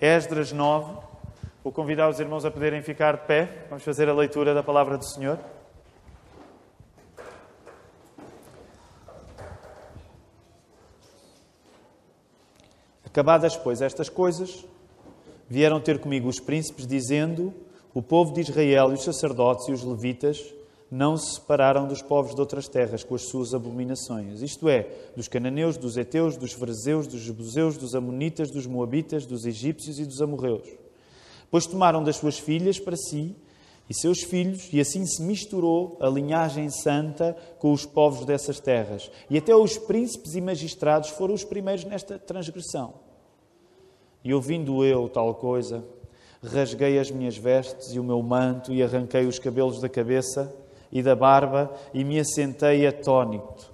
Esdras 9. Vou convidar os irmãos a poderem ficar de pé. Vamos fazer a leitura da palavra do Senhor. Acabadas, pois, estas coisas, vieram ter comigo os príncipes, dizendo: o povo de Israel e os sacerdotes e os levitas não se separaram dos povos de outras terras com as suas abominações. Isto é, dos cananeus, dos heteus, dos ferzeus, dos jebuseus, dos amonitas, dos moabitas, dos egípcios e dos amorreus. Pois tomaram das suas filhas para si e seus filhos, e assim se misturou a linhagem santa com os povos dessas terras. E até os príncipes e magistrados foram os primeiros nesta transgressão. E ouvindo eu tal coisa, rasguei as minhas vestes e o meu manto e arranquei os cabelos da cabeça e da barba e me assentei atónito.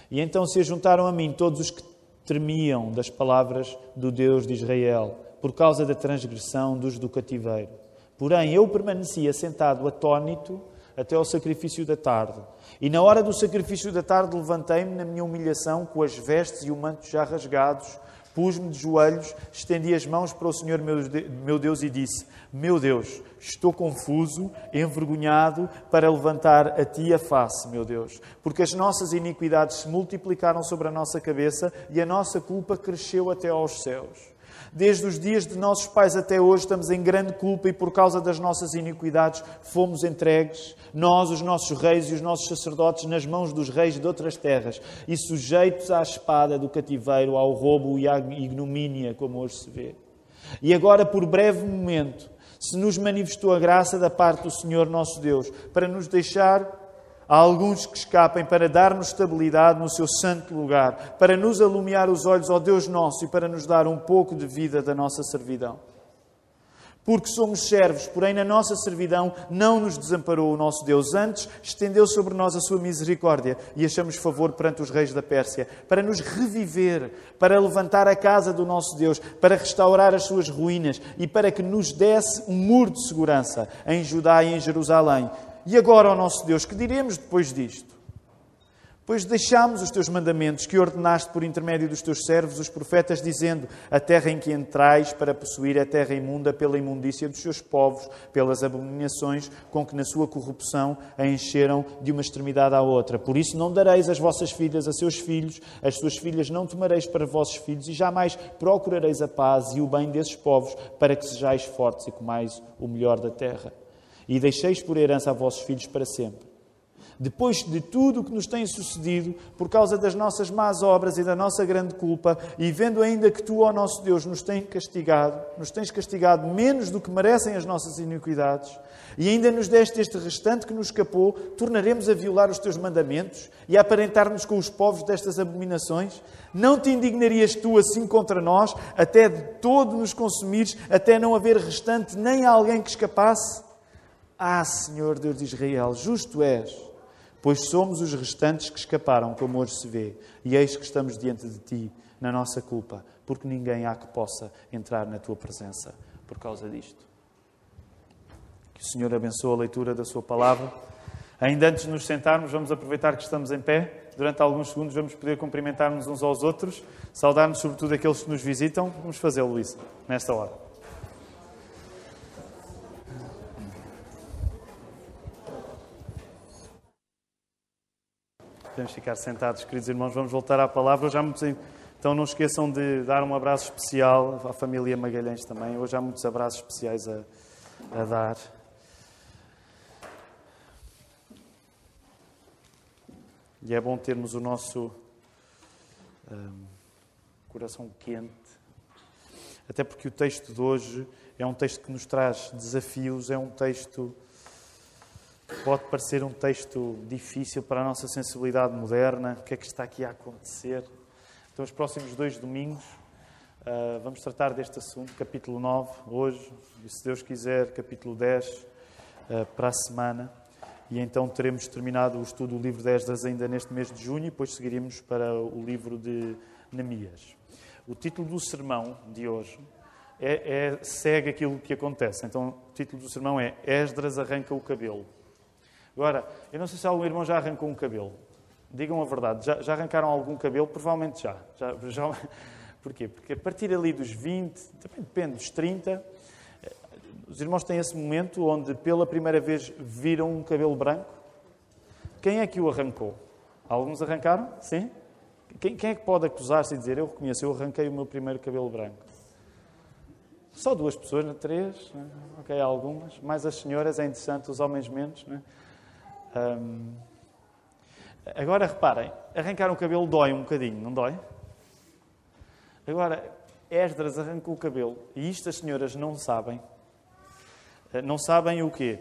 E então se ajuntaram a mim todos os que tremiam das palavras do Deus de Israel, por causa da transgressão dos do cativeiro. Porém, eu permaneci assentado atónito até ao sacrifício da tarde. E na hora do sacrifício da tarde levantei-me na minha humilhação com as vestes e o manto já rasgados, pus-me de joelhos, estendi as mãos para o Senhor meu Deus e disse: meu Deus, estou confuso, envergonhado para levantar a Ti a face, meu Deus, porque as nossas iniquidades se multiplicaram sobre a nossa cabeça e a nossa culpa cresceu até aos céus. Desde os dias de nossos pais até hoje estamos em grande culpa e por causa das nossas iniquidades fomos entregues, nós, os nossos reis e os nossos sacerdotes, nas mãos dos reis de outras terras e sujeitos à espada do cativeiro, ao roubo e à ignomínia, como hoje se vê. E agora, por breve momento, se nos manifestou a graça da parte do Senhor nosso Deus, para nos deixar a alguns que escapem, para dar-nos estabilidade no seu santo lugar, para nos alumiar os olhos ao Deus nosso e para nos dar um pouco de vida da nossa servidão. Porque somos servos, porém na nossa servidão não nos desamparou o nosso Deus. Antes estendeu sobre nós a sua misericórdia e achamos favor perante os reis da Pérsia, para nos reviver, para levantar a casa do nosso Deus, para restaurar as suas ruínas e para que nos desse um muro de segurança em Judá e em Jerusalém. E agora, ó nosso Deus, que diremos depois disto? Pois deixámos os Teus mandamentos que ordenaste por intermédio dos Teus servos, os profetas, dizendo: a terra em que entrais para possuir é terra imunda pela imundícia dos seus povos, pelas abominações com que na sua corrupção a encheram de uma extremidade à outra. Por isso não dareis as vossas filhas a seus filhos, as suas filhas não tomareis para vossos filhos, e jamais procurareis a paz e o bem desses povos, para que sejais fortes e comais o melhor da terra. E deixeis por herança a vossos filhos para sempre. Depois de tudo o que nos tem sucedido, por causa das nossas más obras e da nossa grande culpa, e vendo ainda que Tu, ó nosso Deus, nos tens castigado menos do que merecem as nossas iniquidades, e ainda nos deste este restante que nos escapou, tornaremos a violar os Teus mandamentos e a aparentar-nos com os povos destas abominações? Não Te indignarias Tu assim contra nós, até de todo nos consumires, até não haver restante nem alguém que escapasse? Ah, Senhor Deus de Israel, justo és, pois somos os restantes que escaparam, como hoje se vê, e eis que estamos diante de Ti, na nossa culpa, porque ninguém há que possa entrar na Tua presença por causa disto. Que o Senhor abençoe a leitura da Sua palavra. Ainda antes de nos sentarmos, vamos aproveitar que estamos em pé. Durante alguns segundos vamos poder cumprimentar-nos uns aos outros, saudar-nos sobretudo aqueles que nos visitam. Vamos fazê-lo, Luís, nesta hora. Podemos ficar sentados, queridos irmãos. Vamos voltar à palavra. Hoje há muitos... Então não esqueçam de dar um abraço especial à família Magalhães também. Hoje há muitos abraços especiais a dar. E é bom termos o nosso coração quente. Até porque o texto de hoje é um texto que nos traz desafios, é um texto... Pode parecer um texto difícil para a nossa sensibilidade moderna. O que é que está aqui a acontecer? Então, os próximos 2 domingos, vamos tratar deste assunto, capítulo 9, hoje, e se Deus quiser, capítulo 10, para a semana. E então teremos terminado o estudo do livro de Esdras ainda neste mês de junho, e depois seguiremos para o livro de Neemias. O título do sermão de hoje segue aquilo que acontece. Então, o título do sermão é Esdras arranca o cabelo. Agora, eu não sei se algum irmão já arrancou um cabelo. Digam a verdade. Já arrancaram algum cabelo? Provavelmente já. Porquê? Porque a partir ali dos 20, também depende dos 30, os irmãos têm esse momento onde pela primeira vez viram um cabelo branco. Quem é que o arrancou? Alguns arrancaram? Sim? Quem é que pode acusar-se e dizer, eu reconheço, eu arranquei o meu primeiro cabelo branco? Só 2 pessoas, não? 3? Não? Ok, algumas. Mais as senhoras, é interessante, os homens menos. Não é? Agora, reparem, arrancar um cabelo dói um bocadinho, não dói? Agora, Esdras arrancou o cabelo e isto as senhoras não sabem. Não sabem o quê?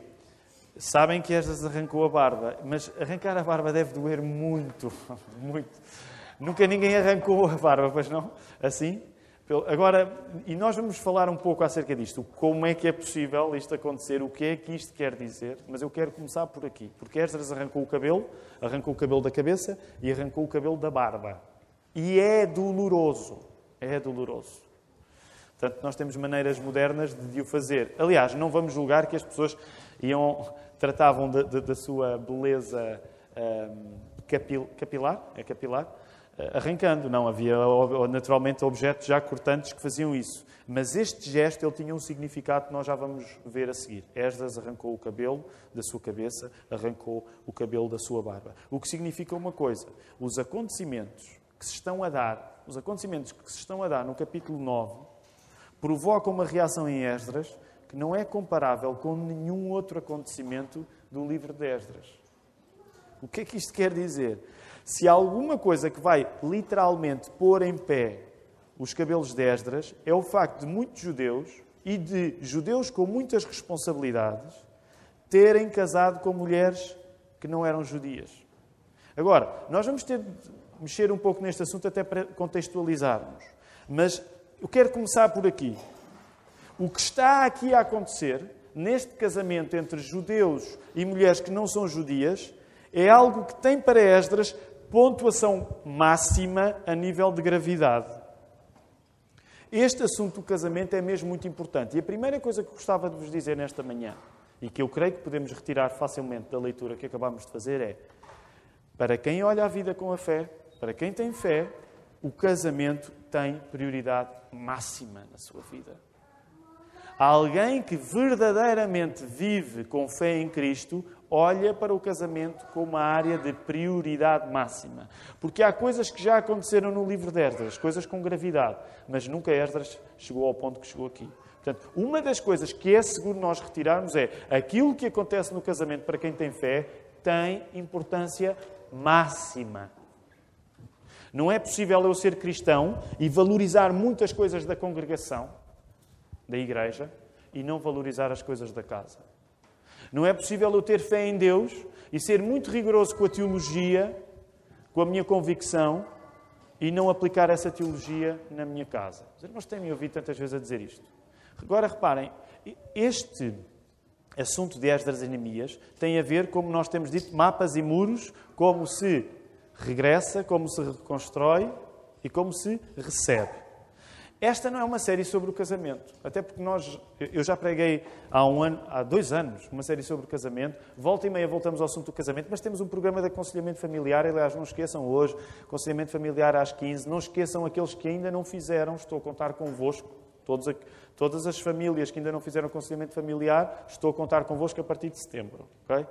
Sabem que Esdras arrancou a barba, mas arrancar a barba deve doer muito, muito. Nunca ninguém arrancou a barba, pois não? Assim? Agora, e nós vamos falar um pouco acerca disto. Como é que é possível isto acontecer? O que é que isto quer dizer? Mas eu quero começar por aqui. Porque Esdras arrancou o cabelo da cabeça e arrancou o cabelo da barba. E é doloroso. É doloroso. Portanto, nós temos maneiras modernas de o fazer. Aliás, não vamos julgar que as pessoas tratavam da sua beleza capilar, é capilar, arrancando. Não, havia naturalmente objetos já cortantes que faziam isso. Mas este gesto ele tinha um significado que nós já vamos ver a seguir. Esdras arrancou o cabelo da sua cabeça, arrancou o cabelo da sua barba. O que significa uma coisa. Os acontecimentos que se estão a dar no capítulo 9 provocam uma reação em Esdras que não é comparável com nenhum outro acontecimento do livro de Esdras. O que é que isto quer dizer? Se há alguma coisa que vai literalmente pôr em pé os cabelos de Esdras, é o facto de muitos judeus, e de judeus com muitas responsabilidades, terem casado com mulheres que não eram judias. Agora, nós vamos ter de mexer um pouco neste assunto até para contextualizarmos. Mas eu quero começar por aqui. O que está aqui a acontecer, neste casamento entre judeus e mulheres que não são judias, é algo que tem para Esdras pontuação máxima a nível de gravidade. Este assunto do casamento é mesmo muito importante. E a primeira coisa que gostava de vos dizer nesta manhã, e que eu creio que podemos retirar facilmente da leitura que acabamos de fazer, é: para quem olha a vida com a fé, para quem tem fé, o casamento tem prioridade máxima na sua vida. Alguém que verdadeiramente vive com fé em Cristo olha para o casamento como uma área de prioridade máxima. Porque há coisas que já aconteceram no livro de Esdras, coisas com gravidade, mas nunca Esdras chegou ao ponto que chegou aqui. Portanto, uma das coisas que é seguro nós retirarmos é aquilo que acontece no casamento para quem tem fé tem importância máxima. Não é possível eu ser cristão e valorizar muitas coisas da congregação, da igreja, e não valorizar as coisas da casa. Não é possível eu ter fé em Deus e ser muito rigoroso com a teologia, com a minha convicção, e não aplicar essa teologia na minha casa. Os irmãos têm-me ouvido tantas vezes a dizer isto. Agora, reparem, este assunto de Esdras e Neemias tem a ver, como nós temos dito, mapas e muros, como se regressa, como se reconstrói e como se recebe. Esta não é uma série sobre o casamento. Até porque eu já preguei há 2 anos, uma série sobre o casamento. Volta e meia voltamos ao assunto do casamento, mas temos um programa de aconselhamento familiar. Aliás, não esqueçam hoje, aconselhamento familiar às 15. Não esqueçam aqueles que ainda não fizeram. Estou a contar convosco. Todas as famílias que ainda não fizeram aconselhamento familiar, estou a contar convosco a partir de setembro. Okay?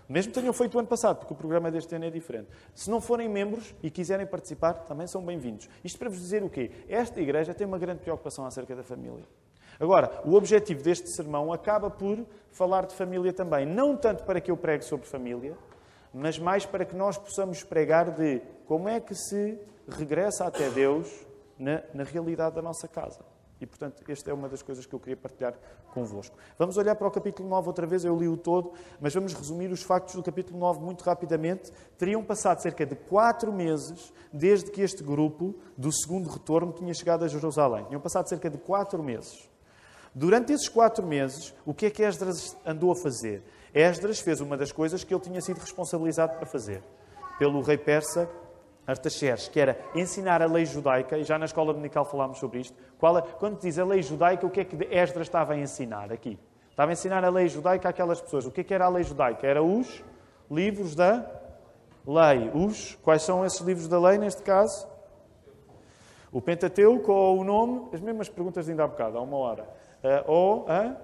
Mesmo que tenham feito o ano passado, porque o programa deste ano é diferente. Se não forem membros e quiserem participar, também são bem-vindos. Isto para vos dizer o quê? Esta igreja tem uma grande preocupação acerca da família. Agora, o objetivo deste sermão acaba por falar de família também. Não tanto para que eu pregue sobre família, mas mais para que nós possamos pregar de como é que se regressa até Deus na realidade da nossa casa. E, portanto, esta é uma das coisas que eu queria partilhar convosco. Vamos olhar para o capítulo 9 outra vez, eu li-o todo, mas vamos resumir os factos do capítulo 9 muito rapidamente. Teriam passado cerca de 4 meses desde que este grupo do segundo retorno tinha chegado a Jerusalém. Tinham passado cerca de 4 meses. Durante esses 4 meses, o que é que Esdras andou a fazer? Esdras fez uma das coisas que ele tinha sido responsabilizado para fazer pelo rei persa Artaxerxes, que era ensinar a lei judaica, e já na escola dominical falámos sobre isto. Quando diz a lei judaica, o que é que Esdras estava a ensinar aqui? Estava a ensinar a lei judaica àquelas pessoas. O que é que era a lei judaica? Era os livros da lei. Quais são esses livros da lei, neste caso? O Pentateuco ou o nome, as mesmas perguntas de ainda há bocado, há uma hora. Ou a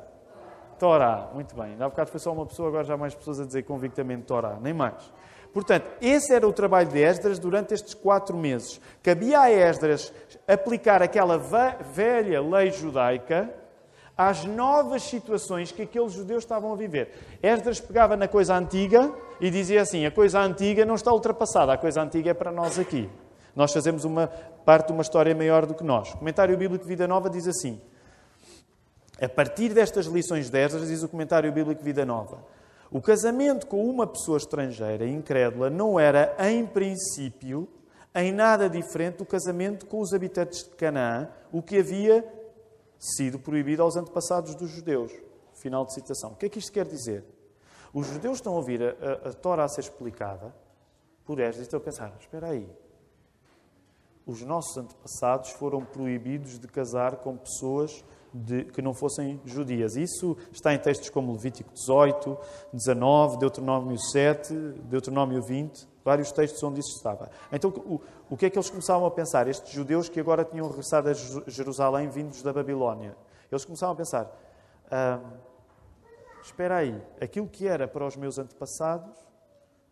Torá. Muito bem. Ainda há bocado foi só uma pessoa, agora já há mais pessoas a dizer convictamente Torá, nem mais. Portanto, esse era o trabalho de Esdras durante estes 4 meses. Cabia a Esdras aplicar aquela velha lei judaica às novas situações que aqueles judeus estavam a viver. Esdras pegava na coisa antiga e dizia assim, a coisa antiga não está ultrapassada, a coisa antiga é para nós aqui. Nós fazemos uma parte de uma história maior do que nós. O Comentário Bíblico Vida Nova diz assim, a partir destas lições de Esdras, diz o Comentário Bíblico Vida Nova, o casamento com uma pessoa estrangeira, incrédula, não era, em princípio, em nada diferente do casamento com os habitantes de Canaã, o que havia sido proibido aos antepassados dos judeus. Final de citação. O que é que isto quer dizer? Os judeus estão a ouvir a Torá a ser explicada por Esdras e estão a pensar, espera aí, os nossos antepassados foram proibidos de casar com pessoas que não fossem judias. Isso está em textos como Levítico 18, 19, Deuteronômio 7, Deuteronômio 20, vários textos onde isso estava. Então, o que é que eles começavam a pensar? Estes judeus que agora tinham regressado a Jerusalém vindos da Babilónia. Eles começavam a pensar, espera aí, aquilo que era para os meus antepassados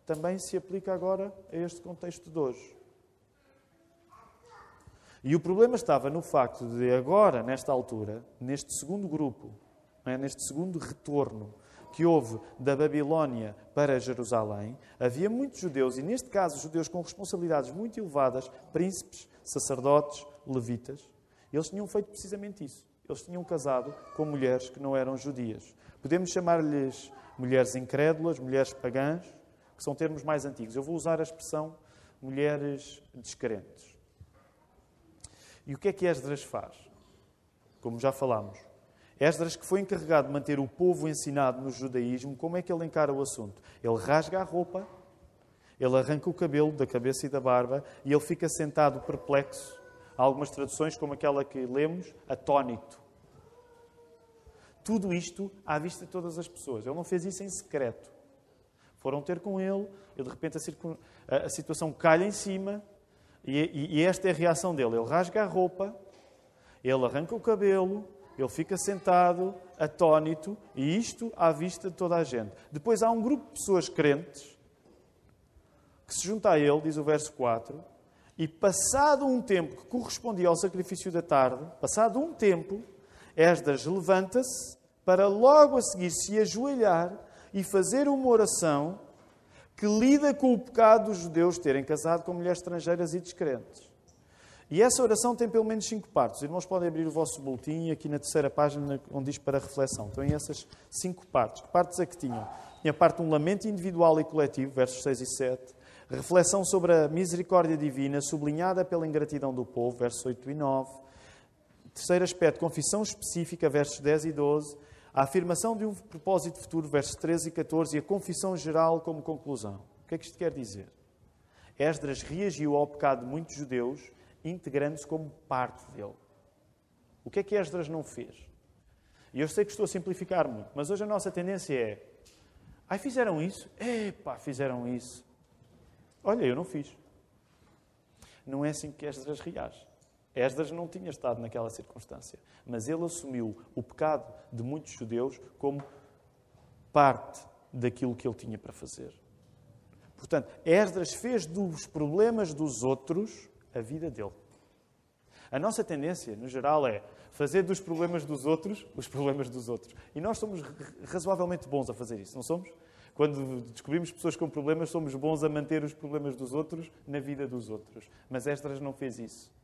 também se aplica agora a este contexto de hoje. E o problema estava no facto de agora, nesta altura, neste segundo grupo, neste segundo retorno que houve da Babilónia para Jerusalém, havia muitos judeus, e neste caso judeus com responsabilidades muito elevadas, príncipes, sacerdotes, levitas, eles tinham feito precisamente isso. Eles tinham casado com mulheres que não eram judias. Podemos chamar-lhes mulheres incrédulas, mulheres pagãs, que são termos mais antigos. Eu vou usar a expressão mulheres descrentes. E o que é que Esdras faz? Como já falámos, Esdras, que foi encarregado de manter o povo ensinado no judaísmo, como é que ele encara o assunto? Ele rasga a roupa, ele arranca o cabelo da cabeça e da barba e ele fica sentado perplexo. Há algumas traduções, como aquela que lemos, atónito. Tudo isto à vista de todas as pessoas. Ele não fez isso em secreto. Foram ter com ele, e de repente a situação calha em cima. E esta é a reação dele. Ele rasga a roupa, ele arranca o cabelo, ele fica sentado, atónito, e isto à vista de toda a gente. Depois há um grupo de pessoas crentes que se junta a ele, diz o verso 4, e passado um tempo que correspondia ao sacrifício da tarde, passado um tempo, Esdras levanta-se para logo a seguir se ajoelhar e fazer uma oração que lida com o pecado dos judeus terem casado com mulheres estrangeiras e descrentes. E essa oração tem pelo menos 5 partes. Os irmãos podem abrir o vosso boletim aqui na terceira página, onde diz para reflexão. Então, em essas 5 partes. Que partes é que tinham? Tinha a parte de um lamento individual e coletivo, versos 6 e 7. Reflexão sobre a misericórdia divina, sublinhada pela ingratidão do povo, versos 8 e 9. Terceiro aspecto, confissão específica, versos 10 e 12. A afirmação de um propósito futuro, versos 13 e 14, e a confissão geral como conclusão. O que é que isto quer dizer? Esdras reagiu ao pecado de muitos judeus, integrando-se como parte dele. O que é que Esdras não fez? E eu sei que estou a simplificar muito, mas hoje a nossa tendência é fizeram isso? Fizeram isso. Olha, eu não fiz. Não é assim que Esdras reage. Esdras não tinha estado naquela circunstância, mas ele assumiu o pecado de muitos judeus como parte daquilo que ele tinha para fazer. Portanto, Esdras fez dos problemas dos outros a vida dele. A nossa tendência, no geral, é fazer dos problemas dos outros os problemas dos outros. E nós somos razoavelmente bons a fazer isso, não somos? Quando descobrimos pessoas com problemas, somos bons a manter os problemas dos outros na vida dos outros. Mas Esdras não fez isso.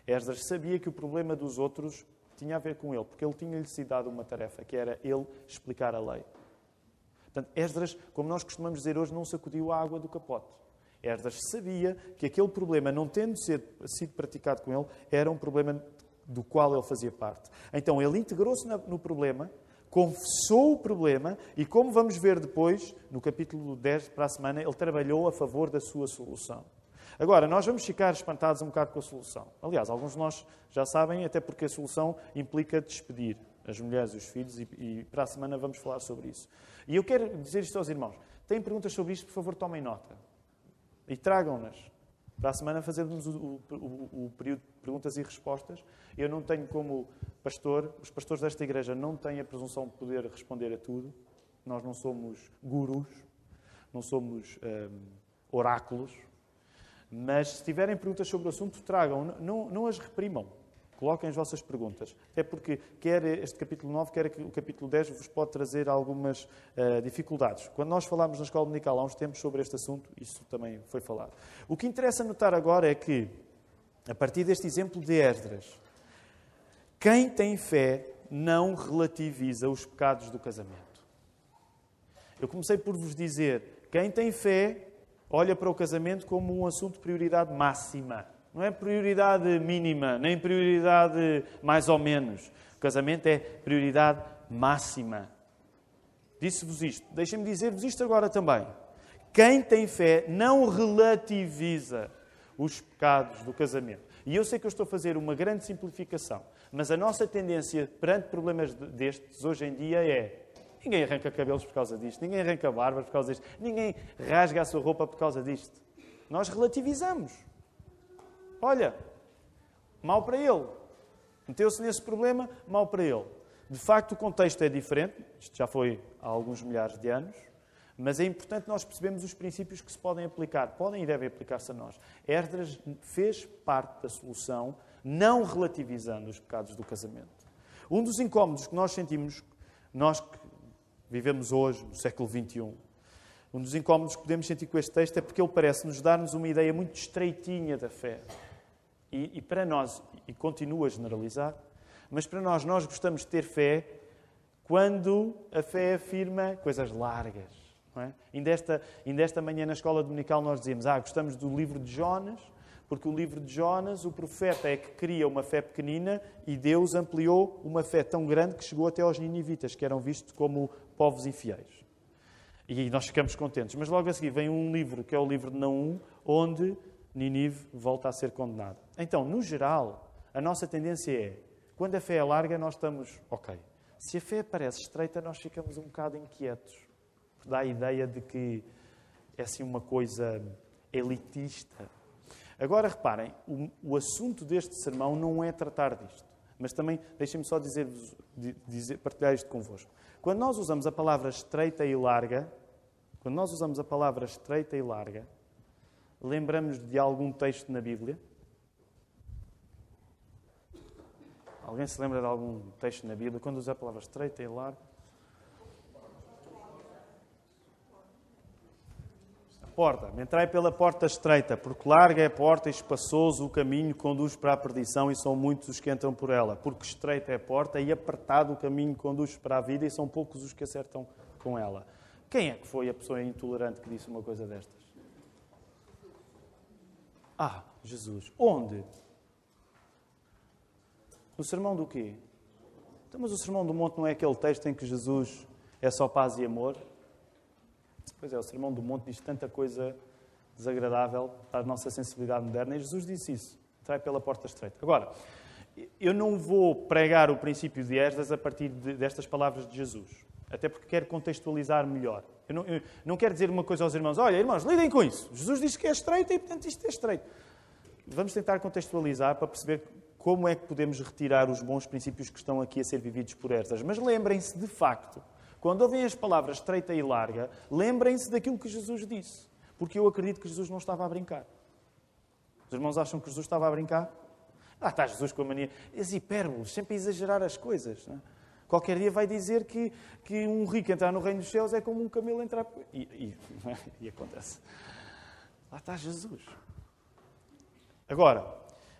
Esdras sabia que o problema dos outros tinha a ver com ele, porque ele tinha-lhe sido dado uma tarefa, que era ele explicar a lei. Portanto, Esdras, como nós costumamos dizer hoje, não sacudiu a água do capote. Esdras sabia que aquele problema, não tendo sido praticado com ele, era um problema do qual ele fazia parte. Então, ele integrou-se no problema, confessou o problema e, como vamos ver depois, no capítulo 10 para a semana, ele trabalhou a favor da sua solução. Agora, nós vamos ficar espantados um bocado com a solução. Aliás, alguns de nós já sabem, até porque a solução implica despedir as mulheres e os filhos, e para a semana vamos falar sobre isso. E eu quero dizer isto aos irmãos. Têm perguntas sobre isto, por favor, tomem nota. E tragam-nas. Para a semana fazermos o período de perguntas e respostas. Eu não tenho como pastor, os pastores desta igreja não têm a presunção de poder responder a tudo. Nós não somos gurus, não somos oráculos. Mas se tiverem perguntas sobre o assunto, tragam. Não as reprimam. Coloquem as vossas perguntas. Até porque quer este capítulo 9, quer o capítulo 10 vos pode trazer algumas dificuldades. Quando nós falámos na escola dominical há uns tempos sobre este assunto, isso também foi falado. O que interessa notar agora é que, a partir deste exemplo de Esdras, quem tem fé não relativiza os pecados do casamento. Eu comecei por vos dizer, quem tem fé olha para o casamento como um assunto de prioridade máxima. Não é prioridade mínima, nem prioridade mais ou menos. O casamento é prioridade máxima. Disse-vos isto. Deixem-me dizer-vos isto agora também. Quem tem fé não relativiza os pecados do casamento. E eu sei que eu estou a fazer uma grande simplificação, mas a nossa tendência perante problemas destes hoje em dia é: ninguém arranca cabelos por causa disto, ninguém arranca barbas por causa disto, ninguém rasga a sua roupa por causa disto. Nós relativizamos. Olha, mal para ele. Meteu-se nesse problema, mal para ele. De facto, o contexto é diferente. Isto já foi há alguns milhares de anos. Mas é importante nós percebermos os princípios que se podem aplicar. Podem e devem aplicar-se a nós. Esdras fez parte da solução, não relativizando os pecados do casamento. Um dos incómodos que nós sentimos, nós que vivemos hoje, no século XXI, um dos incómodos que podemos sentir com este texto é porque ele parece-nos dar-nos uma ideia muito estreitinha da fé. E para nós, e continuo a generalizar, mas para nós gostamos de ter fé quando a fé afirma coisas largas. Não é? Ainda esta manhã na escola dominical nós dizíamos, gostamos do livro de Jonas, porque o livro de Jonas, o profeta é que cria uma fé pequenina e Deus ampliou uma fé tão grande que chegou até aos ninivitas, que eram vistos como povos infiéis. E nós ficamos contentes. Mas logo a seguir vem um livro, que é o livro de Naum, onde Nínive volta a ser condenada. Então, no geral, a nossa tendência é, quando a fé é larga, nós estamos ok. Se a fé parece estreita, nós ficamos um bocado inquietos. Dá a ideia de que é assim uma coisa elitista. Agora, reparem, o assunto deste sermão não é tratar disto. Mas também, deixem-me só partilhar isto convosco. Quando nós usamos a palavra estreita e larga, lembramos de algum texto na Bíblia? Alguém se lembra de algum texto na Bíblia? Quando usa a palavra estreita e larga? A porta. Entrai pela porta estreita, porque larga é a porta e espaçoso o caminho que conduz para a perdição e são muitos os que entram por ela. Porque estreita é a porta e apertado o caminho que conduz para a vida e são poucos os que acertam com ela. Quem é que foi a pessoa intolerante que disse uma coisa destas? Jesus. Onde? No Sermão do quê? Então, mas o Sermão do Monte não é aquele texto em que Jesus é só paz e amor? Pois é, o Sermão do Monte diz tanta coisa desagradável para a nossa sensibilidade moderna e Jesus disse isso. Entrai pela porta estreita. Agora, eu não vou pregar o princípio de Esdras a partir destas palavras de Jesus. Até porque quero contextualizar melhor. Eu não quero dizer uma coisa aos irmãos. Olha, irmãos, lidem com isso. Jesus diz que é estreito e, portanto, isto é estreito. Vamos tentar contextualizar para perceber como é que podemos retirar os bons princípios que estão aqui a ser vividos por Esdras. Mas lembrem-se, de facto, quando ouvem as palavras estreita e larga, lembrem-se daquilo que Jesus disse. Porque eu acredito que Jesus não estava a brincar. Os irmãos acham que Jesus estava a brincar? Está Jesus com a mania. As hipérboles, sempre a exagerar as coisas. Não é? Qualquer dia vai dizer que um rico entrar no reino dos céus é como um camelo entrar... E acontece. Lá está Jesus. Agora,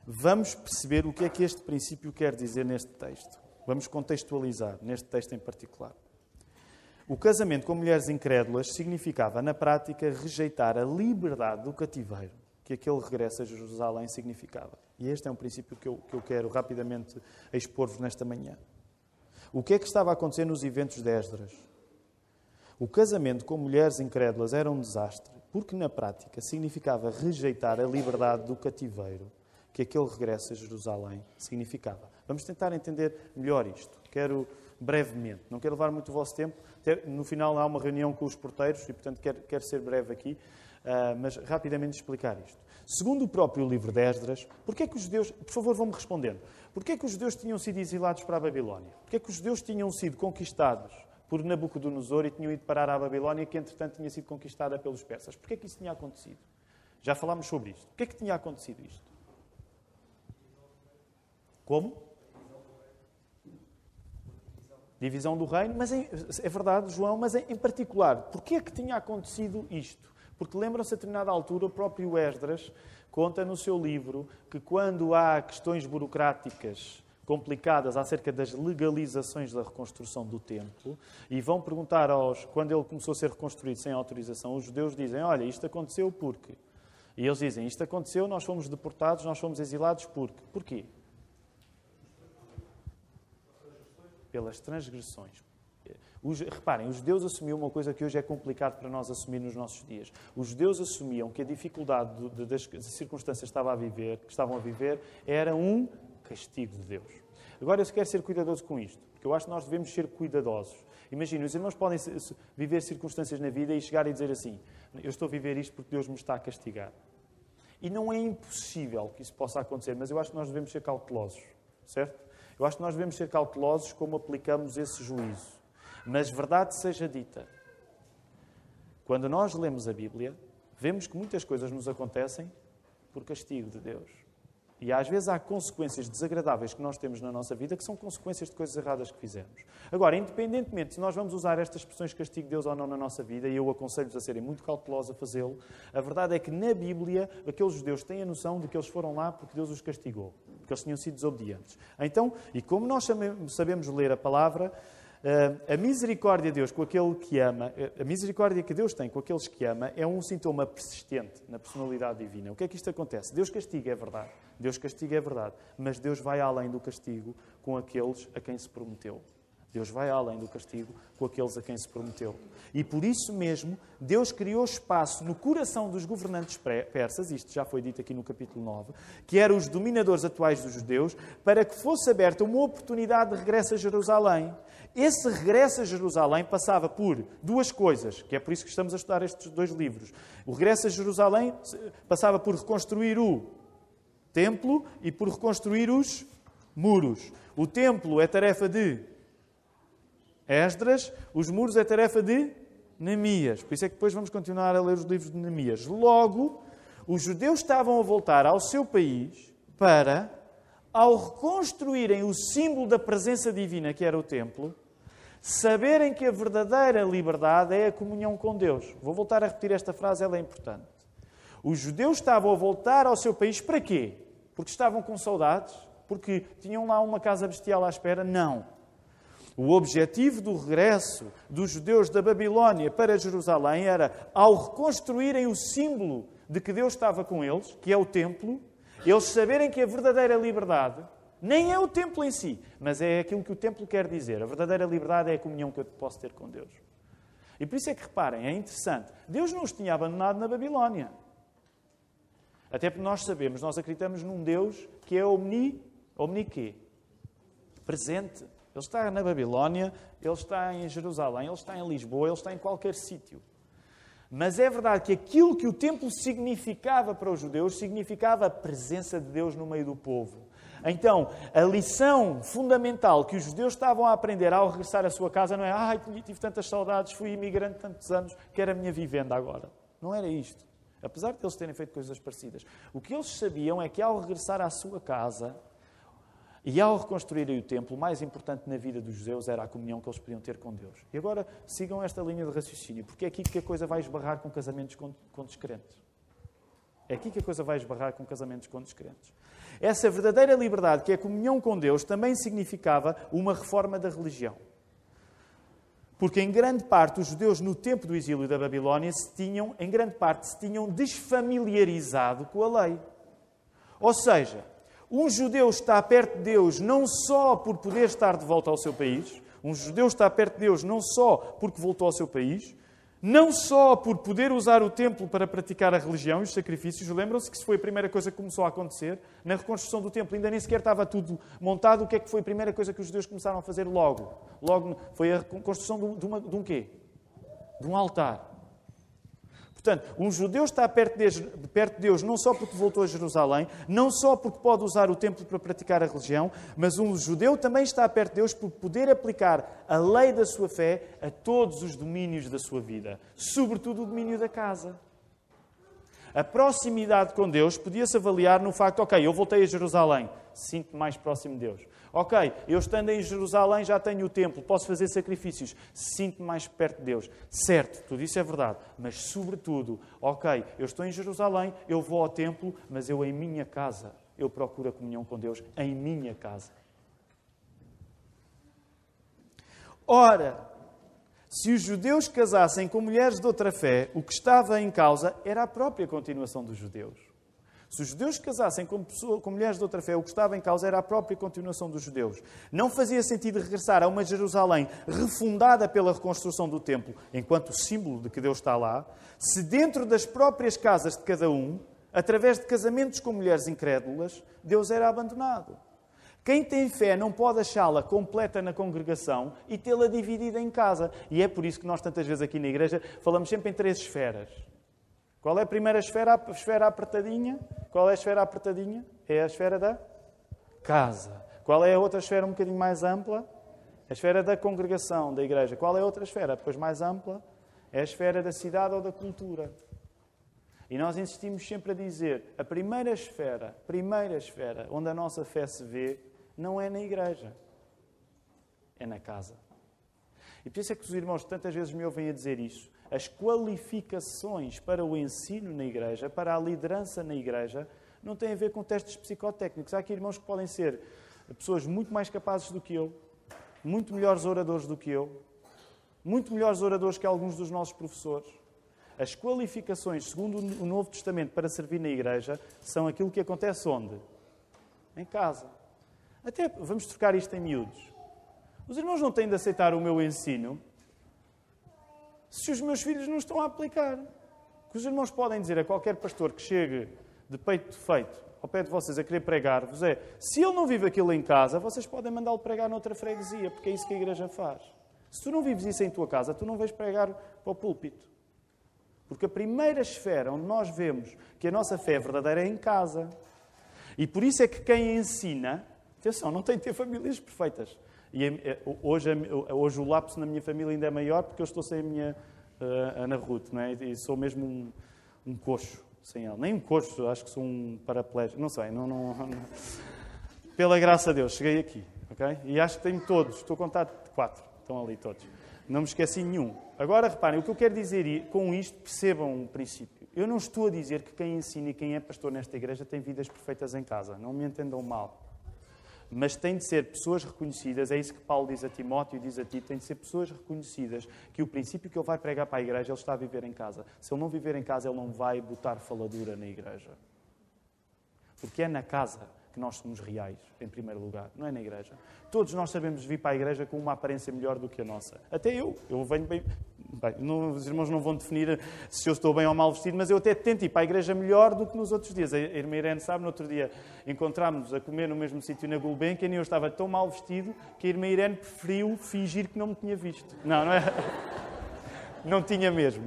vamos perceber o que é que este princípio quer dizer neste texto. Vamos contextualizar neste texto em particular. O casamento com mulheres incrédulas significava, na prática, rejeitar a liberdade do cativeiro que aquele regresso a Jerusalém significava. E este é um princípio que eu quero rapidamente expor-vos nesta manhã. O que é que estava a acontecer nos eventos de Esdras? O casamento com mulheres incrédulas era um desastre, porque na prática significava rejeitar a liberdade do cativeiro que aquele regresso a Jerusalém significava. Vamos tentar entender melhor isto. Quero brevemente, não quero levar muito o vosso tempo. No final há uma reunião com os porteiros e, portanto, quero ser breve aqui, mas rapidamente explicar isto. Segundo o próprio livro de Esdras, porquê é que os judeus... Por favor, vão-me respondendo. Porquê é que os judeus tinham sido exilados para a Babilónia? Porquê é que os judeus tinham sido conquistados por Nabucodonosor e tinham ido parar à Babilónia, que entretanto tinha sido conquistada pelos persas? Porquê é que isso tinha acontecido? Já falámos sobre isto. Porquê é que tinha acontecido isto? Como? Divisão do reino, mas é verdade, João, mas em particular, porquê é que tinha acontecido isto? Porque lembram-se, a determinada altura, o próprio Esdras conta no seu livro que quando há questões burocráticas complicadas acerca das legalizações da reconstrução do templo, e vão perguntar quando ele começou a ser reconstruído sem autorização, os judeus dizem, olha, isto aconteceu porque... E eles dizem, isto aconteceu, nós fomos deportados, nós fomos exilados porque... Porquê? Pelas transgressões. Reparem, os judeus assumiam uma coisa que hoje é complicado para nós assumir nos nossos dias. Os judeus assumiam que a dificuldade das circunstâncias que estavam a viver era um castigo de Deus. Agora, eu quero ser cuidadoso com isto, porque eu acho que nós devemos ser cuidadosos. Imagina, os irmãos podem viver circunstâncias na vida e chegar e dizer assim, eu estou a viver isto porque Deus me está a castigar. E não é impossível que isso possa acontecer, mas eu acho que nós devemos ser cautelosos, certo? Eu acho que nós devemos ser cautelosos como aplicamos esse juízo. Mas verdade seja dita, quando nós lemos a Bíblia, vemos que muitas coisas nos acontecem por castigo de Deus. E às vezes há consequências desagradáveis que nós temos na nossa vida que são consequências de coisas erradas que fizemos. Agora, independentemente se nós vamos usar estas expressões castigo de Deus ou não na nossa vida, e eu aconselho-vos a serem muito cautelosos a fazê-lo, a verdade é que na Bíblia aqueles judeus têm a noção de que eles foram lá porque Deus os castigou, porque eles tinham sido desobedientes. Então, e como nós sabemos ler a palavra, a misericórdia de Deus com aquele que ama, a misericórdia que Deus tem com aqueles que ama é um sintoma persistente na personalidade divina. O que é que isto acontece? Deus castiga, é verdade. Deus castiga, é verdade. Mas Deus vai além do castigo com aqueles a quem se prometeu. Deus vai além do castigo com aqueles a quem se prometeu. E por isso mesmo, Deus criou espaço no coração dos governantes persas, isto já foi dito aqui no capítulo 9, que eram os dominadores atuais dos judeus, para que fosse aberta uma oportunidade de regresso a Jerusalém. Esse regresso a Jerusalém passava por duas coisas, que é por isso que estamos a estudar estes dois livros. O regresso a Jerusalém passava por reconstruir o templo e por reconstruir os muros. O templo é tarefa de Esdras, os muros é tarefa de Neemias. Por isso é que depois vamos continuar a ler os livros de Neemias. Logo, os judeus estavam a voltar ao seu país para, ao reconstruírem o símbolo da presença divina que era o templo, saberem que a verdadeira liberdade é a comunhão com Deus. Vou voltar a repetir esta frase, ela é importante. Os judeus estavam a voltar ao seu país para quê? Porque estavam com saudades? Porque tinham lá uma casa bestial à espera? Não. O objetivo do regresso dos judeus da Babilónia para Jerusalém era, ao reconstruírem o símbolo de que Deus estava com eles, que é o templo, eles saberem que a verdadeira liberdade nem é o templo em si, mas é aquilo que o templo quer dizer. A verdadeira liberdade é a comunhão que eu posso ter com Deus. E por isso é que, reparem, é interessante. Deus não os tinha abandonado na Babilónia. Até porque nós sabemos, nós acreditamos num Deus que é quê? Presente. Ele está na Babilónia, ele está em Jerusalém, ele está em Lisboa, ele está em qualquer sítio. Mas é verdade que aquilo que o templo significava para os judeus, significava a presença de Deus no meio do povo. Então, a lição fundamental que os judeus estavam a aprender ao regressar à sua casa não é tive tantas saudades, fui imigrante tantos anos, quero a minha vivenda agora. Não era isto. Apesar de eles terem feito coisas parecidas. O que eles sabiam é que ao regressar à sua casa e ao reconstruírem o templo, o mais importante na vida dos judeus era a comunhão que eles podiam ter com Deus. E agora sigam esta linha de raciocínio, porque é aqui que a coisa vai esbarrar com casamentos com descrentes. É aqui que a coisa vai esbarrar com casamentos com descrentes. Essa verdadeira liberdade, que é a comunhão com Deus, também significava uma reforma da religião. Porque, em grande parte, os judeus, no tempo do exílio da Babilónia, se tinham desfamiliarizado com a lei. Ou seja, um judeu está perto de Deus não só por poder estar de volta ao seu país, um judeu está perto de Deus não só porque voltou ao seu país, não só por poder usar o templo para praticar a religião e os sacrifícios. Lembram-se que isso foi a primeira coisa que começou a acontecer na reconstrução do templo. Ainda nem sequer estava tudo montado. O que é que foi a primeira coisa que os judeus começaram a fazer logo? Logo foi a construção de um quê? De um altar. Portanto, um judeu está perto de Deus não só porque voltou a Jerusalém, não só porque pode usar o templo para praticar a religião, mas um judeu também está perto de Deus por poder aplicar a lei da sua fé a todos os domínios da sua vida, sobretudo o domínio da casa. A proximidade com Deus podia-se avaliar no facto, ok, eu voltei a Jerusalém, sinto-me mais próximo de Deus. Ok, eu estando em Jerusalém já tenho o templo, posso fazer sacrifícios, sinto-me mais perto de Deus. Certo, tudo isso é verdade, mas sobretudo, ok, eu estou em Jerusalém, eu vou ao templo, mas eu em minha casa, eu procuro a comunhão com Deus em minha casa. Ora, se os judeus casassem com mulheres de outra fé, o que estava em causa era a própria continuação dos judeus. Se os judeus casassem com mulheres de outra fé, o que estava em causa era a própria continuação dos judeus. Não fazia sentido regressar a uma Jerusalém refundada pela reconstrução do templo, enquanto símbolo de que Deus está lá, se dentro das próprias casas de cada um, através de casamentos com mulheres incrédulas, Deus era abandonado. Quem tem fé não pode achá-la completa na congregação e tê-la dividida em casa. E é por isso que nós tantas vezes aqui na igreja falamos sempre em 3 esferas. Qual é a primeira esfera? A esfera apertadinha. Qual é a esfera apertadinha? É a esfera da casa. Qual é a outra esfera um bocadinho mais ampla? A esfera da congregação, da igreja. Qual é a outra esfera? Depois mais ampla? É a esfera da cidade ou da cultura. E nós insistimos sempre a dizer, a primeira esfera onde a nossa fé se vê, não é na igreja, é na casa. E por isso é que os irmãos tantas vezes me ouvem a dizer isso. As qualificações para o ensino na igreja, para a liderança na igreja, não têm a ver com testes psicotécnicos. Há aqui irmãos que podem ser pessoas muito mais capazes do que eu, muito melhores oradores do que eu, muito melhores oradores que alguns dos nossos professores. As qualificações, segundo o Novo Testamento, para servir na igreja, são aquilo que acontece onde? Em casa. Até vamos trocar isto em miúdos. Os irmãos não têm de aceitar o meu ensino se os meus filhos não estão a aplicar. O que os irmãos podem dizer a qualquer pastor que chegue de peito feito ao pé de vocês a querer pregar-vos é, se ele não vive aquilo em casa, vocês podem mandá-lo pregar noutra freguesia, porque é isso que a igreja faz. Se tu não vives isso em tua casa, tu não vais pregar para o púlpito. Porque a primeira esfera onde nós vemos que a nossa fé é verdadeira é em casa. E por isso é que quem ensina... Atenção, não tem de ter famílias perfeitas. E hoje o lapso na minha família ainda é maior porque eu estou sem a minha Ana Ruth, não é? E sou mesmo um coxo sem ela. Nem um coxo, acho que sou um paraplégico. Não sei, não. Pela graça de Deus, cheguei aqui, ok? E acho que tenho todos, estou a contar 4, estão ali todos. Não me esqueci nenhum. Agora, reparem, o que eu quero dizer com isto, percebam o princípio. Eu não estou a dizer que quem ensina e quem é pastor nesta igreja tem vidas perfeitas em casa. Não me entendam mal. Mas têm de ser pessoas reconhecidas, é isso que Paulo diz a Timóteo e diz a ti, têm de ser pessoas reconhecidas que o princípio que ele vai pregar para a igreja, ele está a viver em casa. Se ele não viver em casa, ele não vai botar faladura na igreja. Porque é na casa que nós somos reais, em primeiro lugar, não é na igreja. Todos nós sabemos vir para a igreja com uma aparência melhor do que a nossa. Até eu venho bem... os irmãos não vão definir se eu estou bem ou mal vestido, mas eu até tento ir para a igreja melhor do que nos outros dias. A irmã Irene sabe, no outro dia encontrámos-nos a comer no mesmo sítio na Gulbenkian e eu estava tão mal vestido que a irmã Irene preferiu fingir que não me tinha visto. Não é? Não tinha mesmo.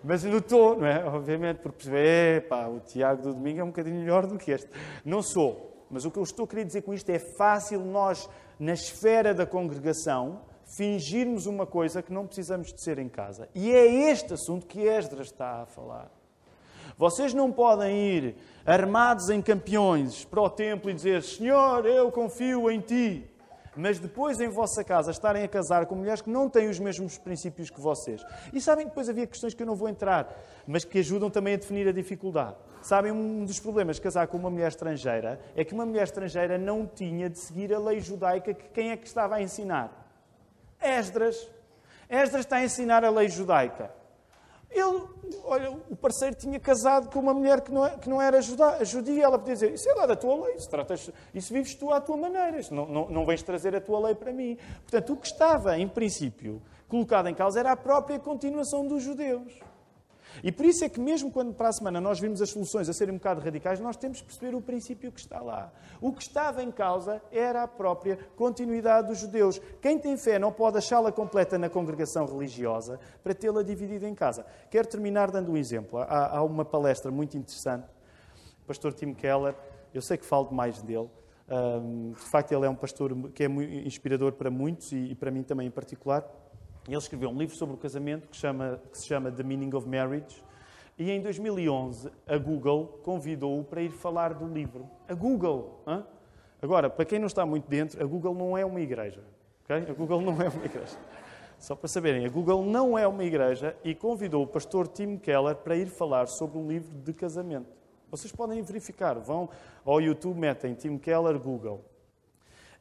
Mas notou, não é? Obviamente, porque percebeu, o Tiago do domingo é um bocadinho melhor do que este. Não sou. Mas o que eu estou a querer dizer com isto é fácil nós, na esfera da congregação, fingirmos uma coisa que não precisamos de ser em casa. E é este assunto que Esdras está a falar. Vocês não podem ir armados em campeões para o templo e dizer Senhor, eu confio em Ti. Mas depois em vossa casa estarem a casar com mulheres que não têm os mesmos princípios que vocês. E sabem, depois havia questões que eu não vou entrar, mas que ajudam também a definir a dificuldade. Sabem, um dos problemas de casar com uma mulher estrangeira é que uma mulher estrangeira não tinha de seguir a lei judaica que quem é que estava a ensinar? Esdras. Esdras está a ensinar a lei judaica. O parceiro tinha casado com uma mulher que não era judia. Ela podia dizer, isso é lá da tua lei, isso vives tu à tua maneira, não vens trazer a tua lei para mim. Portanto, o que estava, em princípio, colocado em causa era a própria continuação dos judeus. E por isso é que mesmo quando para a semana nós vimos as soluções a serem um bocado radicais, nós temos de perceber o princípio que está lá. O que estava em causa era a própria continuidade dos judeus. Quem tem fé não pode achá-la completa na congregação religiosa para tê-la dividida em casa. Quero terminar dando um exemplo. Há uma palestra muito interessante. O pastor Tim Keller, eu sei que falo demais dele. De facto, ele é um pastor que é muito inspirador para muitos e para mim também em particular. Ele escreveu um livro sobre o casamento que se chama The Meaning of Marriage. E em 2011, a Google convidou-o para ir falar do livro. A Google! Hein? Agora, para quem não está muito dentro, a Google não é uma igreja. Okay? A Google não é uma igreja. Só para saberem, a Google não é uma igreja e convidou o pastor Tim Keller para ir falar sobre um livro de casamento. Vocês podem verificar. Vão ao YouTube, metem Tim Keller, Google.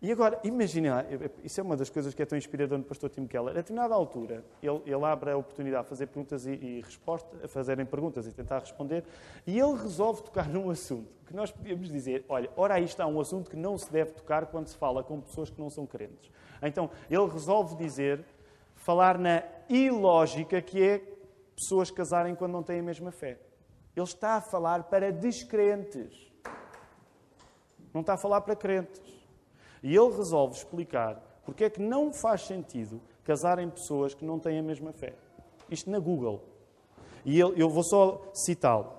E agora, imaginem lá, isso é uma das coisas que é tão inspirador no pastor Tim Keller. A determinada altura, ele abre a oportunidade de fazer perguntas e respostas, a fazerem perguntas e tentar responder, e ele resolve tocar num assunto que nós podíamos dizer, olha, ora aí está um assunto que não se deve tocar quando se fala com pessoas que não são crentes. Então, ele resolve falar na ilógica que é pessoas casarem quando não têm a mesma fé. Ele está a falar para descrentes. Não está a falar para crentes. E ele resolve explicar porque é que não faz sentido casarem pessoas que não têm a mesma fé. Isto na Google. E eu vou só citá-lo.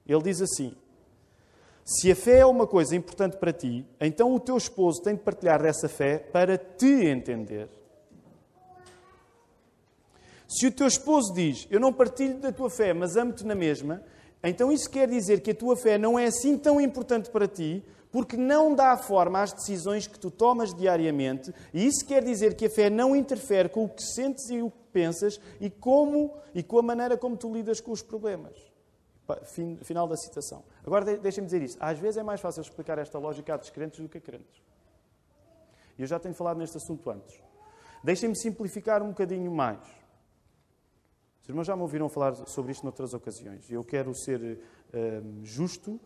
Ele diz assim: se a fé é uma coisa importante para ti, então o teu esposo tem de partilhar dessa fé para te entender. Se o teu esposo diz, eu não partilho da tua fé, mas amo-te na mesma, então isso quer dizer que a tua fé não é assim tão importante para ti, porque não dá forma às decisões que tu tomas diariamente, e isso quer dizer que a fé não interfere com o que sentes e o que pensas e com a maneira como tu lidas com os problemas. Final da citação. Agora deixem-me dizer isso. Às vezes é mais fácil explicar esta lógica a descrentes do que a crentes. E eu já tenho falado neste assunto antes. Deixem-me simplificar um bocadinho mais. Os irmãos já me ouviram falar sobre isto noutras ocasiões. Eu quero ser justo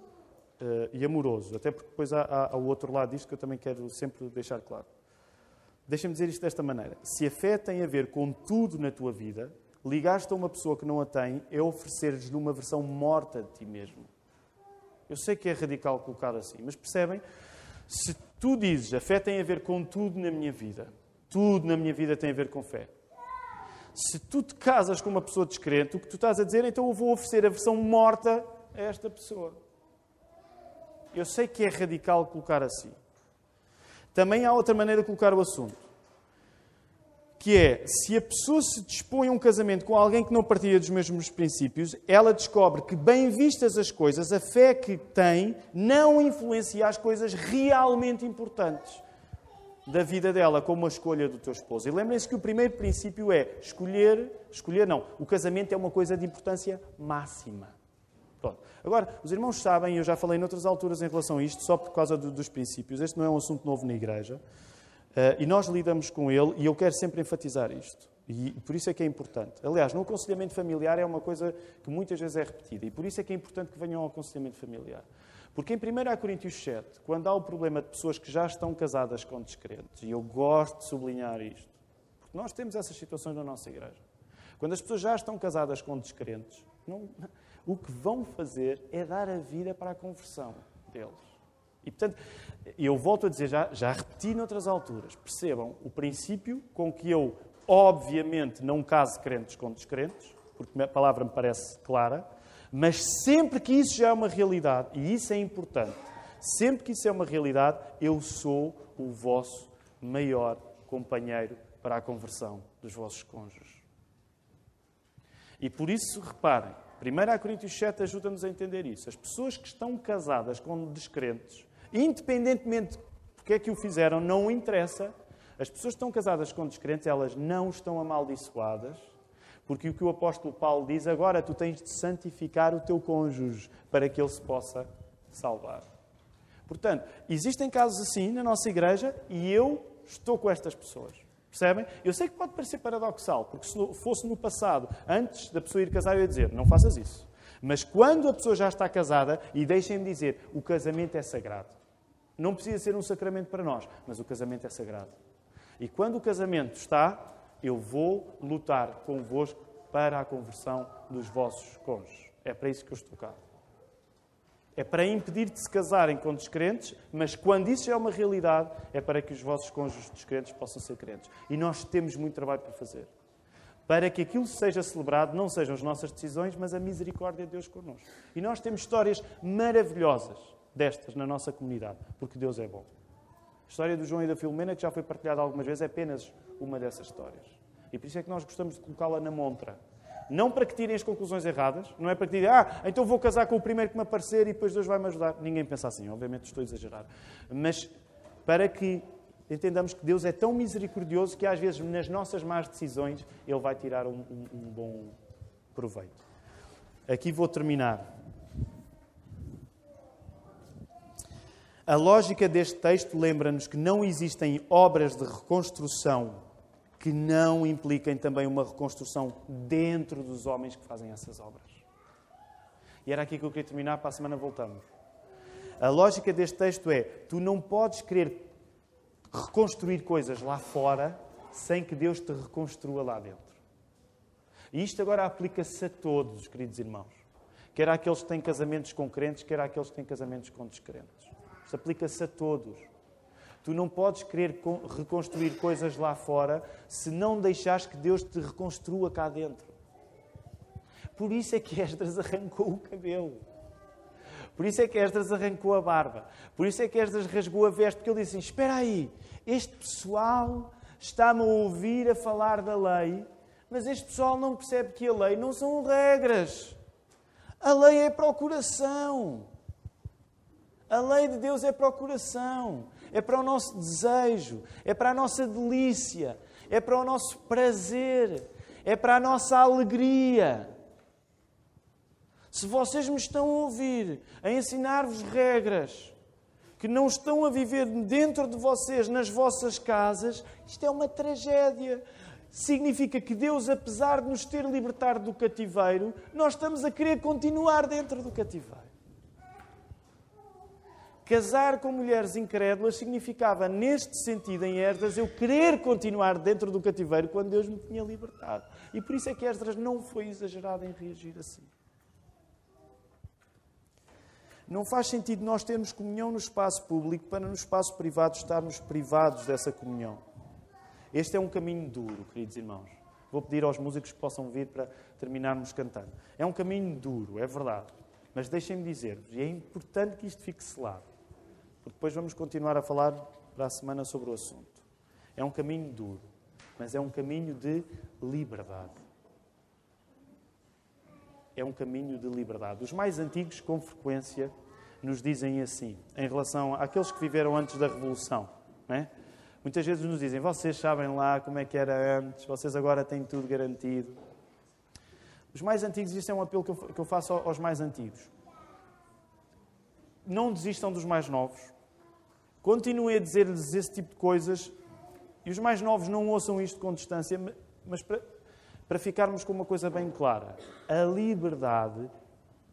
e amoroso, até porque depois há o outro lado disto que eu também quero sempre deixar claro. Deixa-me dizer isto desta maneira. Se a fé tem a ver com tudo na tua vida, ligar-te a uma pessoa que não a tem é oferecer-lhes uma versão morta de ti mesmo. Eu sei que é radical colocar assim, mas percebem? Se tu dizes, a fé tem a ver com tudo na minha vida tem a ver com fé. Se tu te casas com uma pessoa descrente, o que tu estás a dizer, então eu vou oferecer a versão morta a esta pessoa. Eu sei que é radical colocar assim. Também há outra maneira de colocar o assunto. Que é, se a pessoa se dispõe a um casamento com alguém que não partilha dos mesmos princípios, ela descobre que, bem vistas as coisas, a fé que tem não influencia as coisas realmente importantes da vida dela, como a escolha do teu esposo. E lembrem-se que o primeiro princípio é o casamento é uma coisa de importância máxima. Pronto. Agora, os irmãos sabem, eu já falei noutras alturas em relação a isto, só por causa dos princípios, este não é um assunto novo na igreja, e nós lidamos com ele, e eu quero sempre enfatizar isto. E por isso é que é importante. Aliás, no aconselhamento familiar é uma coisa que muitas vezes é repetida, e por isso é que é importante que venham ao aconselhamento familiar. Porque em 1 Coríntios 7, quando há o problema de pessoas que já estão casadas com descrentes, e eu gosto de sublinhar isto, porque nós temos essas situações na nossa igreja. Quando as pessoas já estão casadas com descrentes, o que vão fazer é dar a vida para a conversão deles. E, portanto, eu volto a dizer, já repeti noutras alturas, percebam o princípio com que eu, obviamente, não caso crentes com descrentes, porque a palavra me parece clara, mas sempre que isso já é uma realidade, e isso é importante, sempre que isso é uma realidade, eu sou o vosso maior companheiro para a conversão dos vossos cônjuges. E por isso, reparem, 1 Coríntios 7 ajuda-nos a entender isso. As pessoas que estão casadas com descrentes, independentemente do que é que o fizeram, não interessa. As pessoas que estão casadas com descrentes, elas não estão amaldiçoadas, porque o que o apóstolo Paulo diz, agora tu tens de santificar o teu cônjuge para que ele se possa salvar. Portanto, existem casos assim na nossa igreja e eu estou com estas pessoas. Percebem? Eu sei que pode parecer paradoxal, porque se fosse no passado, antes da pessoa ir casar, eu ia dizer, não faças isso. Mas quando a pessoa já está casada, e deixem-me dizer, o casamento é sagrado. Não precisa ser um sacramento para nós, mas o casamento é sagrado. E quando o casamento está, eu vou lutar convosco para a conversão dos vossos cônjuges. É para isso que eu estou cá. É para impedir de se casarem com descrentes, mas quando isso é uma realidade, é para que os vossos cônjuges descrentes possam ser crentes. E nós temos muito trabalho para fazer. Para que aquilo seja celebrado, não sejam as nossas decisões, mas a misericórdia de Deus connosco. E nós temos histórias maravilhosas destas na nossa comunidade, porque Deus é bom. A história do João e da Filomena, que já foi partilhada algumas vezes, é apenas uma dessas histórias. E por isso é que nós gostamos de colocá-la na montra. Não para que tirem as conclusões erradas, não é para que digam, então vou casar com o primeiro que me aparecer e depois Deus vai me ajudar. Ninguém pensa assim, obviamente estou a exagerar. Mas para que entendamos que Deus é tão misericordioso que às vezes nas nossas más decisões Ele vai tirar um bom proveito. Aqui vou terminar. A lógica deste texto lembra-nos que não existem obras de reconstrução que não impliquem também uma reconstrução dentro dos homens que fazem essas obras. E era aqui que eu queria terminar, para a semana voltamos. A lógica deste texto é, tu não podes querer reconstruir coisas lá fora sem que Deus te reconstrua lá dentro. E isto agora aplica-se a todos, queridos irmãos. Quer àqueles que têm casamentos com crentes, quer àqueles que têm casamentos com descrentes. Isto aplica-se a todos. Tu não podes querer reconstruir coisas lá fora se não deixares que Deus te reconstrua cá dentro. Por isso é que Esdras arrancou o cabelo. Por isso é que Esdras arrancou a barba. Por isso é que Esdras rasgou a veste, porque ele disse assim, espera aí, este pessoal está-me a ouvir a falar da lei, mas este pessoal não percebe que a lei não são regras. A lei é para o coração. A lei de Deus é para o coração. É para o nosso desejo, é para a nossa delícia, é para o nosso prazer, é para a nossa alegria. Se vocês me estão a ouvir, a ensinar-vos regras que não estão a viver dentro de vocês, nas vossas casas, isto é uma tragédia. Significa que Deus, apesar de nos ter libertado do cativeiro, nós estamos a querer continuar dentro do cativeiro. Casar com mulheres incrédulas significava, neste sentido, em Esdras, eu querer continuar dentro do cativeiro quando Deus me tinha libertado. E por isso é que Esdras não foi exagerado em reagir assim. Não faz sentido nós termos comunhão no espaço público para no espaço privado estarmos privados dessa comunhão. Este é um caminho duro, queridos irmãos. Vou pedir aos músicos que possam vir para terminarmos cantando. É um caminho duro, é verdade. Mas deixem-me dizer-vos, e é importante que isto fique selado, porque depois vamos continuar a falar para a semana sobre o assunto. É um caminho duro, mas é um caminho de liberdade. É um caminho de liberdade. Os mais antigos, com frequência, nos dizem assim, em relação àqueles que viveram antes da Revolução. Não é? Muitas vezes nos dizem, vocês sabem lá como é que era antes, vocês agora têm tudo garantido. Os mais antigos, isto é um apelo que eu faço aos mais antigos. Não desistam dos mais novos. Continuem a dizer-lhes esse tipo de coisas. E os mais novos não ouçam isto com distância, mas para ficarmos com uma coisa bem clara. A liberdade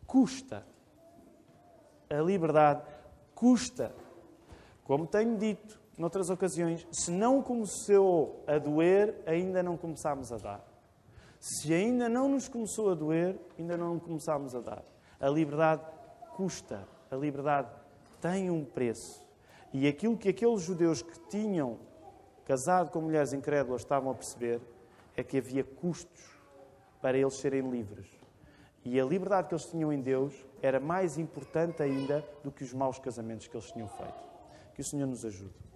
custa. A liberdade custa. Como tenho dito noutras ocasiões, se não começou a doer, ainda não começámos a dar. Se ainda não nos começou a doer, ainda não começámos a dar. A liberdade custa. A liberdade tem um preço. E aquilo que aqueles judeus que tinham casado com mulheres incrédulas estavam a perceber é que havia custos para eles serem livres. E a liberdade que eles tinham em Deus era mais importante ainda do que os maus casamentos que eles tinham feito. Que o Senhor nos ajude.